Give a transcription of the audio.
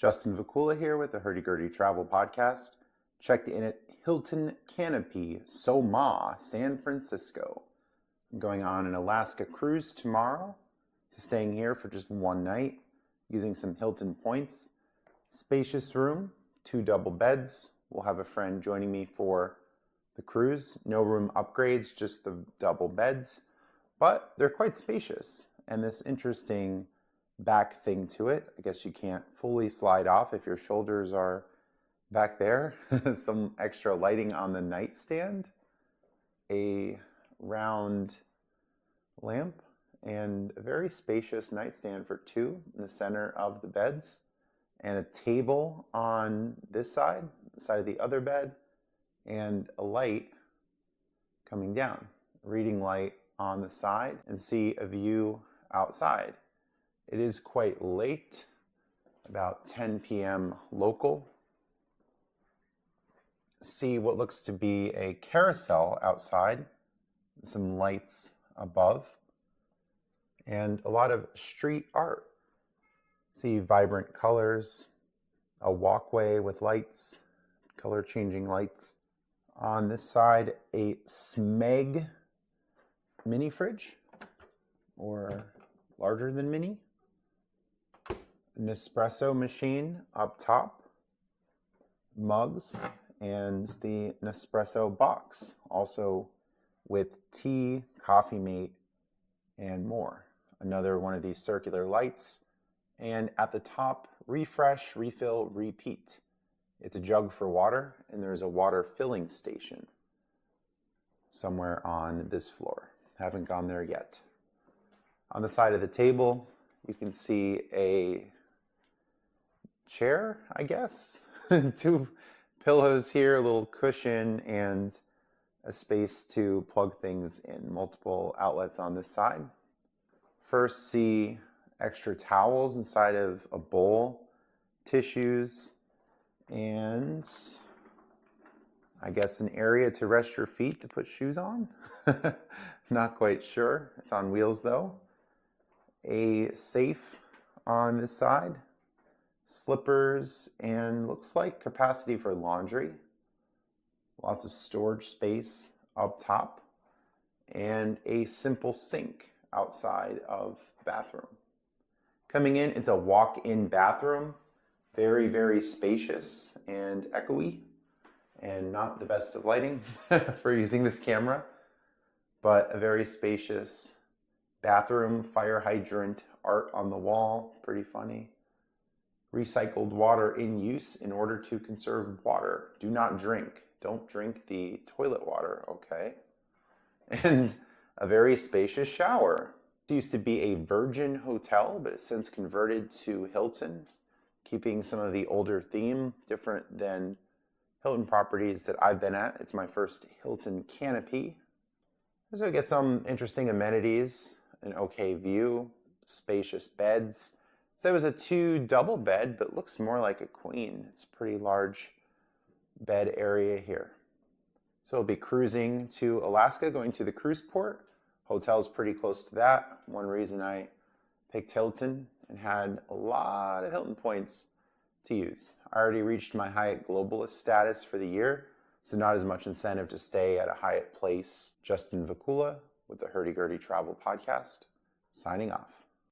Justin Vacula here with the Hurdy Gurdy Travel Podcast. Checked in at Hilton Canopy, SoMa, San Francisco. I'm going on an Alaska cruise tomorrow, so staying here for just one night, using some Hilton points. Spacious room, 2 double beds. We'll have a friend joining me for the cruise. No room upgrades, just the double beds, but they're quite spacious. And this interesting back thing to it, I guess you can't fully slide off if your shoulders are back there. Some extra lighting on the nightstand, a round lamp, and a very spacious nightstand for 2 in the center of the beds, and a table on this side, the side of the other bed, and a light coming down, a reading light on the side, and see a view outside. It is quite late, about 10 p.m. local. See what looks to be a carousel outside, some lights above, and a lot of street art. See vibrant colors, a walkway with lights, color-changing lights. On this side, a Smeg mini fridge, or larger than mini. Nespresso machine up top, mugs, and the Nespresso box, also with tea, coffee mate, and more. Another one of these circular lights, and at the top, refresh, refill, repeat. It's a jug for water, and there's a water filling station somewhere on this floor. Haven't gone there yet. On the side of the table, you can see a chair, I guess. 2 pillows here, a little cushion, and a space to plug things in. Multiple outlets on this side. First, see extra towels inside of a bowl, tissues, and I guess an area to rest your feet to put shoes on. Not quite sure. It's on wheels though. A safe on this side, slippers, and looks like capacity for laundry. Lots of storage space up top, and a simple sink outside of the bathroom. Coming in, it's a walk-in bathroom, very, very spacious and echoey, and not the best of lighting for using this camera, but a very spacious bathroom, fire hydrant, art on the wall, pretty funny. Recycled water in use in order to conserve water. Do not drink. Don't drink the toilet water, okay? And a very spacious shower. This used to be a Virgin hotel, but it's since converted to Hilton, keeping some of the older theme, different than Hilton properties that I've been at. It's my first Hilton Canopy. So I get some interesting amenities, an okay view, spacious beds. So it was a 2 double bed, but looks more like a queen. It's a pretty large bed area here. So we'll be cruising to Alaska, going to the cruise port. Hotel's pretty close to that. One reason I picked Hilton and had a lot of Hilton points to use. I already reached my Hyatt Globalist status for the year, so not as much incentive to stay at a Hyatt place. Justin Vacula with the Hurdy Gurdy Travel Podcast, signing off.